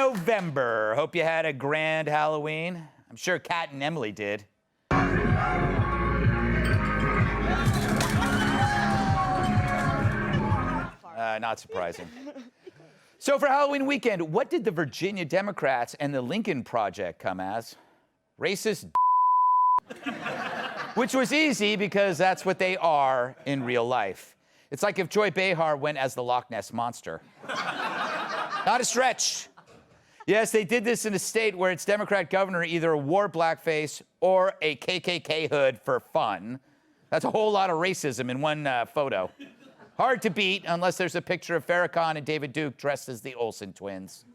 November. Hope you had a grand Halloween. I'm sure Kat and Emily did. Not surprising. So for Halloween weekend, what did the Virginia Democrats and the Lincoln Project come as? Racist which was easy because that's what they are in real life. It's like if Joy Behar went as the Loch Ness Monster. Not a stretch. Yes, they did this in a state where its Democrat governor either wore blackface or a KKK hood for fun. That's a whole lot of racism in one photo. Hard to beat unless there's a picture of Farrakhan and David Duke dressed as the Olsen twins,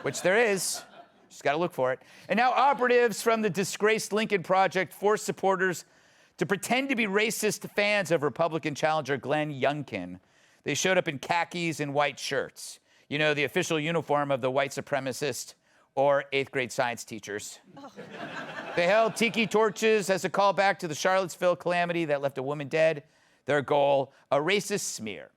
which there is. Just got to look for it. And now operatives from the disgraced Lincoln Project forced supporters to pretend to be racist fans of Republican challenger Glenn Youngkin. They showed up in khakis and white shirts. You know, the official uniform of the white supremacist or 8th grade science teachers. Oh. They held tiki torches as a callback to the Charlottesville calamity that left a woman dead. Their goal, a racist smear.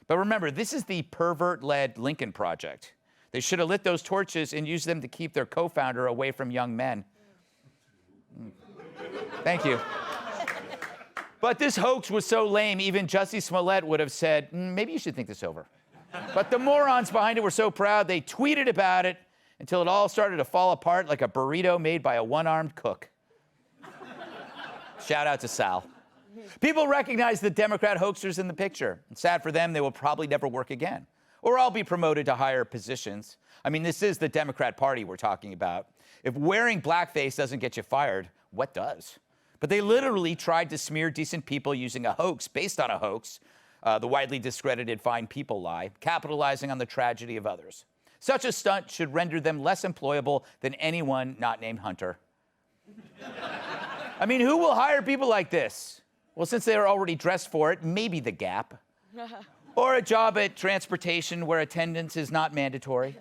But remember, this is the pervert-led Lincoln Project. They should have lit those torches and used them to keep their co-founder away from young men. Thank you. But this hoax was so lame, even Jussie Smollett would have said, maybe you should think this over. But the morons behind it were so proud, they tweeted about it until it all started to fall apart like a burrito made by a one-armed cook. Shout out to Sal. People recognize the Democrat hoaxers in the picture. And sad for them, they will probably never work again. Or I'll be promoted to higher positions. I mean, this is the Democrat Party we're talking about. If wearing blackface doesn't get you fired, what does? But they literally tried to smear decent people using a hoax based on a hoax, the widely discredited Fine People lie, capitalizing on the tragedy of others. Such a stunt should render them less employable than anyone not named Hunter. I mean, who will hire people like this? Well, since they are already dressed for it, maybe the Gap. Or a job at transportation where attendance is not mandatory.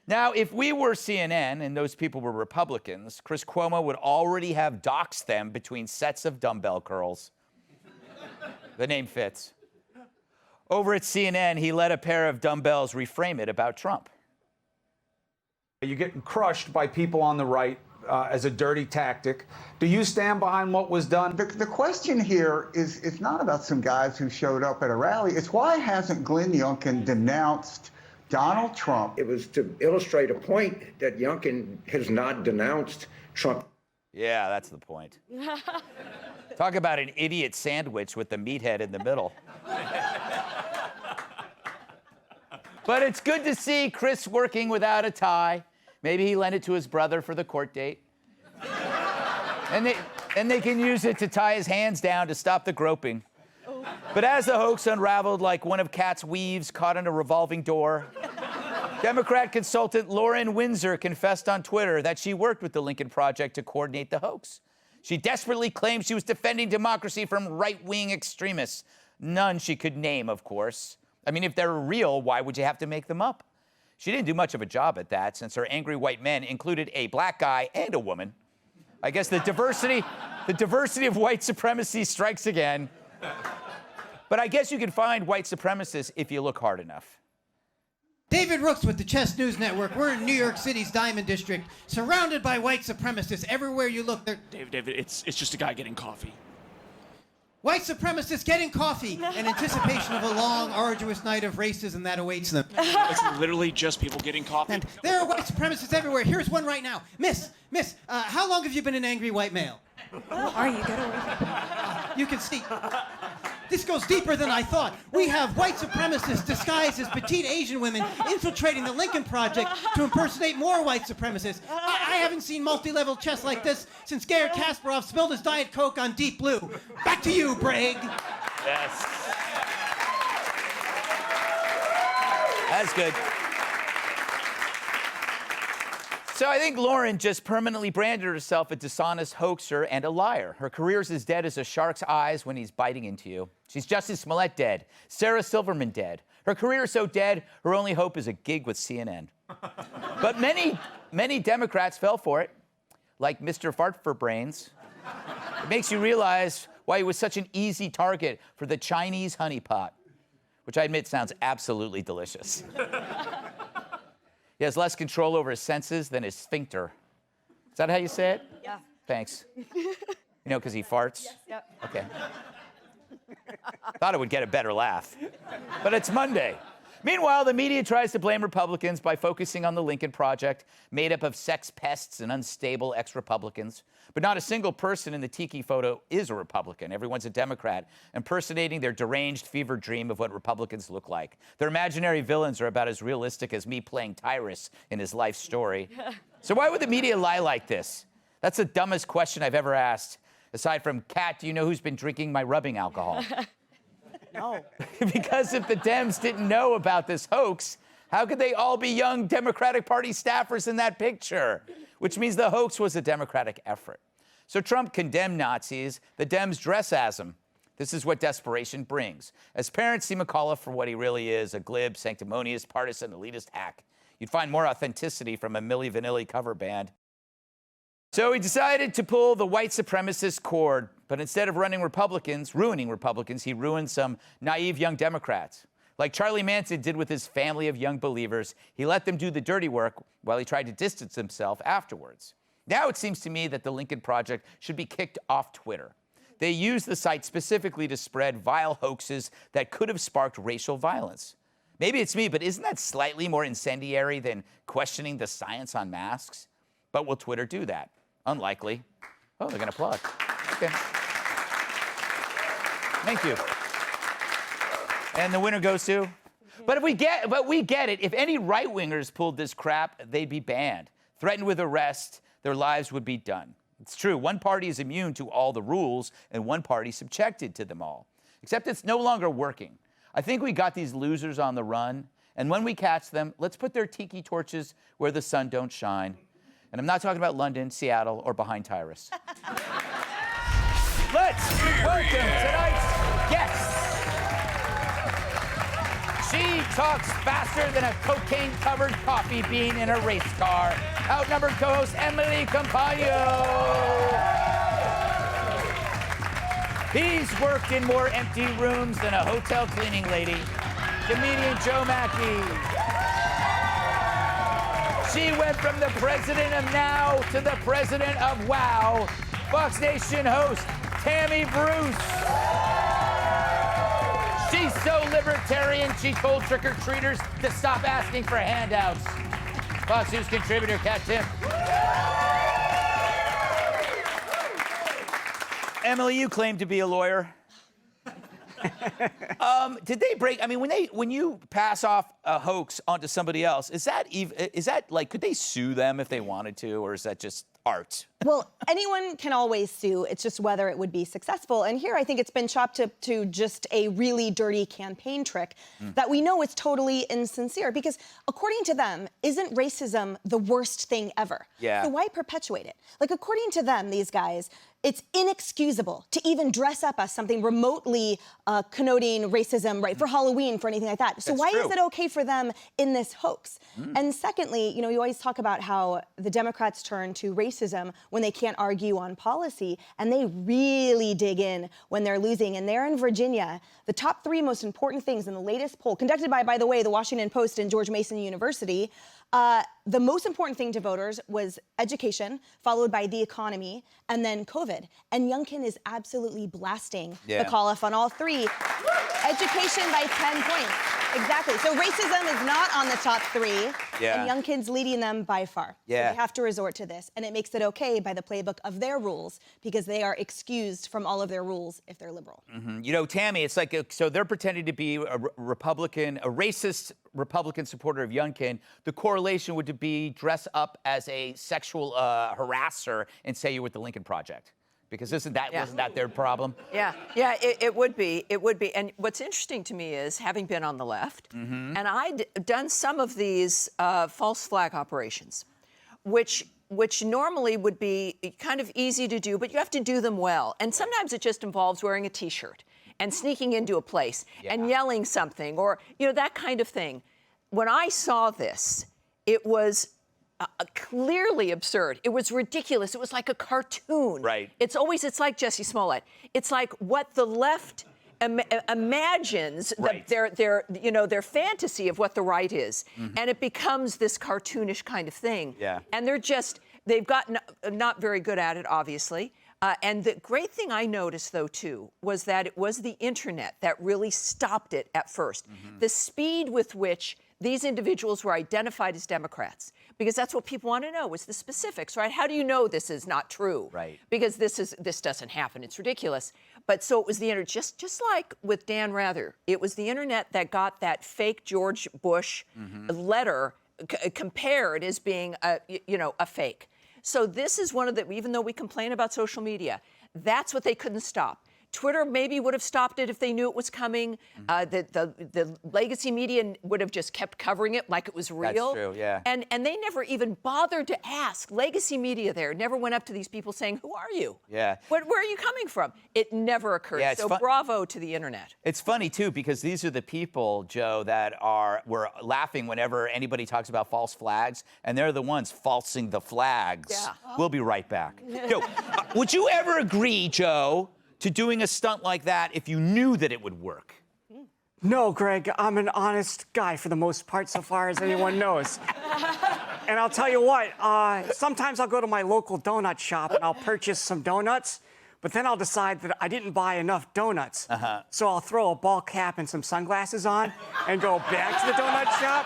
Now, if we were CNN and those people were Republicans, Chris Cuomo would already have doxed them between sets of dumbbell curls. The name fits. Over at CNN, he let a pair of dumbbells reframe it about Trump. You're getting crushed by people on the right as a dirty tactic. Do you stand behind what was done? The question here is not about some guys who showed up at a rally. It's why hasn't Glenn Youngkin denounced Donald Trump? It was to illustrate a point that Youngkin has not denounced Trump. Yeah, that's the point. Talk about an idiot sandwich with the meathead in the middle. But it's good to see Chris working without a tie. Maybe he lent it to his brother for the court date. And they can use it to tie his hands down to stop the groping. Oh. But as the hoax unraveled like one of Kat's weaves caught in a revolving door, Democrat consultant Lauren Windsor confessed on Twitter that she worked with the Lincoln Project to coordinate the hoax. She desperately claimed she was defending democracy from right-wing extremists. None she could name, of course. I mean, if they're real, why would you have to make them up? She didn't do much of a job at that, since her angry white men included a black guy and a woman. I guess the diversity of white supremacy strikes again. But I guess you can find white supremacists if you look hard enough. David Rooks with the Chess News Network. We're in New York City's Diamond District, surrounded by white supremacists. Everywhere you look, they're... David, it's just a guy getting coffee. White supremacists getting coffee in anticipation of a long, arduous night of racism that awaits them. It's literally just people getting coffee. And there are white supremacists everywhere. Here's one right now. Miss, how long have you been an angry white male? Who are you? Get away from me. You can see. This goes deeper than I thought. We have white supremacists disguised as petite Asian women infiltrating the Lincoln Project to impersonate more white supremacists. I haven't seen multi-level chess like this since Garrett Kasparov spilled his Diet Coke on Deep Blue. Back to you, Bragg. Yes. That's good. So I think Lauren just permanently branded herself a dishonest hoaxer and a liar. Her career's as dead as a shark's eyes when he's biting into you. She's Jussie Smollett dead, Sarah Silverman dead. Her career is so dead, her only hope is a gig with CNN. But many Democrats fell for it, like Mr. Fart for Brains. It makes you realize why he was such an easy target for the Chinese honeypot, which I admit sounds absolutely delicious. He has less control over his senses than his sphincter. Is that how you say it? Yeah. Thanks. You know, because he farts? Yep. Okay. Thought it would get a better laugh. But it's Monday. Meanwhile, the media tries to blame Republicans by focusing on the Lincoln Project, made up of sex pests and unstable ex-Republicans. But not a single person in the tiki photo is a Republican. Everyone's a Democrat, impersonating their deranged fever dream of what Republicans look like. Their imaginary villains are about as realistic as me playing Tyrus in his life story. So why would the media lie like this? That's the dumbest question I've ever asked. Aside from, Kat, do you know who's been drinking my rubbing alcohol? No. Because if the Dems didn't know about this hoax, how could they all be young Democratic Party staffers in that picture? Which means the hoax was a Democratic effort. So Trump condemned Nazis, the Dems dress as them. This is what desperation brings. As parents see McAuliffe for what he really is, a glib, sanctimonious, partisan, elitist hack, you'd find more authenticity from a Milli Vanilli cover band. So he decided to pull the white supremacist cord, but instead of ruining Republicans, he ruined some naive young Democrats. Like Charlie Manson did with his family of young believers, he let them do the dirty work while he tried to distance himself afterwards. Now it seems to me that the Lincoln Project should be kicked off Twitter. They used the site specifically to spread vile hoaxes that could have sparked racial violence. Maybe it's me, but isn't that slightly more incendiary than questioning the science on masks? But will Twitter do that? Unlikely. Oh, they're going to applaud. Okay. Thank you. And the winner goes to? But we get it. If any right-wingers pulled this crap, they'd be banned. Threatened with arrest, their lives would be done. It's true. One party is immune to all the rules, and one party subjected to them all. Except it's no longer working. I think we got these losers on the run, and when we catch them, let's put their tiki torches where the sun don't shine. And I'm not talking about London, Seattle, or behind Tyrus. Let's welcome tonight's guest. She talks faster than a cocaine-covered coffee bean in a race car. Outnumbered co-host Emily Campagno. He's worked in more empty rooms than a hotel cleaning lady. Comedian Joe Mackey. She went from the president of Now to the president of Wow. Fox Nation host Tammy Bruce. She's so libertarian, she told trick-or-treaters to stop asking for handouts. Fox News contributor Kat Tim. Emily, you claim to be a lawyer. Did they break? I mean, when you pass off a hoax onto somebody else, is that like, could they sue them if they wanted to, or is that just art? Well, anyone can always sue. It's just whether it would be successful. And here, I think it's been chopped up to just a really dirty campaign trick that we know is totally insincere. Because according to them, isn't racism the worst thing ever? Yeah. So why perpetuate it? Like, according to them, these guys, it's inexcusable to even dress up as something remotely connoting racism, right, for Halloween, for anything like that. So why is it okay for them in this hoax? And secondly, you know, you always talk about how the Democrats turn to racism when they can't argue on policy, and they really dig in when they're losing. And there in Virginia, the top 3 most important things in the latest poll, conducted by the way, the Washington Post and George Mason University, the most important thing to voters was education, followed by the economy, and then COVID. And Youngkin is absolutely blasting McAuliffe on all 3. Education by 10 points. Exactly. So racism is not on the top 3, and Youngkin's leading them by far. Yeah. So they have to resort to this, and it makes it okay by the playbook of their rules because they are excused from all of their rules if they're liberal. You know, Tammy, it's like, so they're pretending to be a Republican, a racist Republican supporter of Youngkin. The correlation would be dress up as a sexual harasser and say you're with the Lincoln Project. Because wasn't that their problem? Yeah, it would be. It would be. And what's interesting to me is, having been on the left, and I'd done some of these false flag operations, which normally would be kind of easy to do, but you have to do them well. And sometimes it just involves wearing a T-shirt and sneaking into a place and yelling something, or, you know, that kind of thing. When I saw this, it was clearly absurd. It was ridiculous. It was like a cartoon. Right. It's like Jussie Smollett. It's like what the left imagines their fantasy of what the right is, and it becomes this cartoonish kind of thing. Yeah. And they've gotten not very good at it, obviously. And the great thing I noticed, though, too, was that it was the internet that really stopped it at first. The speed with which these individuals were identified as Democrats, because that's what people want to know, is the specifics, right? How do you know this is not true? Right. Because this doesn't happen. It's ridiculous. But so it was the internet, just like with Dan Rather, it was the internet that got that fake George Bush letter compared as being a fake. So this is one of the, even though we complain about social media, that's what they couldn't stop. Twitter maybe would have stopped it if they knew it was coming. The legacy media would have just kept covering it like it was real. That's true, yeah. And they never even bothered to ask. Legacy media there never went up to these people saying, "Who are you? Yeah. Where are you coming from?" It never occurred. Yeah, it's so bravo to the internet. It's funny, too, because these are the people, Joe, that were laughing whenever anybody talks about false flags, and they're the ones falsing the flags. Yeah. We'll be right back. Joe, would you ever agree, Joe, to doing a stunt like that if you knew that it would work? No, Greg, I'm an honest guy for the most part, so far as anyone knows. And I'll tell you what, sometimes I'll go to my local donut shop and I'll purchase some donuts, but then I'll decide that I didn't buy enough donuts. So I'll throw a ball cap and some sunglasses on and go back to the donut shop.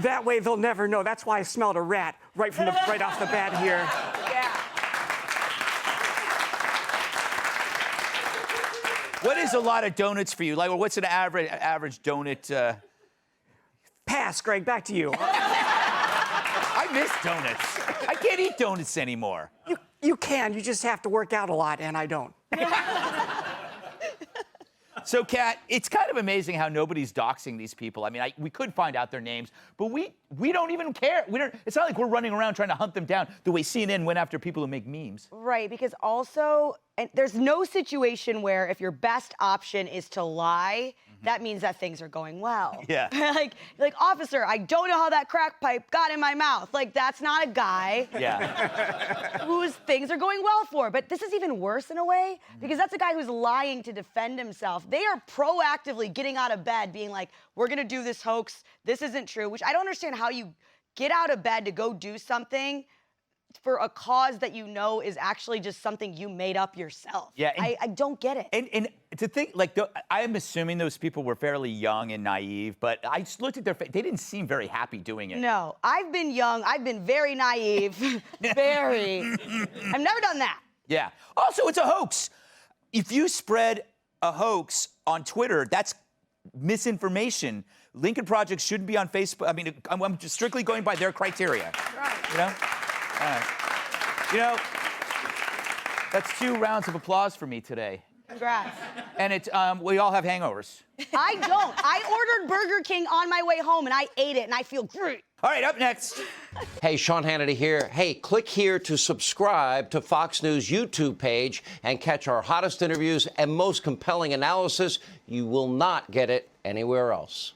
That way they'll never know. That's why I smelled a rat right off the bat here. What is a lot of donuts for you? Like, what's an average donut? Pass, Greg, back to you. I miss donuts. I can't eat donuts anymore. You can, you just have to work out a lot, and I don't. So, Kat, it's kind of amazing how nobody's doxing these people. I mean, we could find out their names, but we don't even care. It's not like we're running around trying to hunt them down the way CNN went after people who make memes. Right, because also, and there's no situation where if your best option is to lie, that means that things are going well. Yeah. like, officer, I don't know how that crack pipe got in my mouth. Like, that's not a guy whose things are going well for. But this is even worse in a way, because that's a guy who's lying to defend himself. They are proactively getting out of bed, being like, we're gonna do this hoax, this isn't true, which I don't understand how you get out of bed to go do something for a cause that you know is actually just something you made up yourself. Yeah, I don't get it. And to think, like, I'm assuming those people were fairly young and naive, but I just looked at their face. They didn't seem very happy doing it. No, I've been young. I've been very naive. Very. I've never done that. Yeah. Also, it's a hoax. If you spread a hoax on Twitter, that's misinformation. Lincoln Project shouldn't be on Facebook. I mean, I'm just strictly going by their criteria. Right. You know? All right. You know, that's 2 rounds of applause for me today. Congrats. And it's we all have hangovers. I don't. I ordered Burger King on my way home, and I ate it, and I feel great. All right, up next. Hey, Sean Hannity here. Hey, click here to subscribe to Fox News YouTube page and catch our hottest interviews and most compelling analysis. You will not get it anywhere else.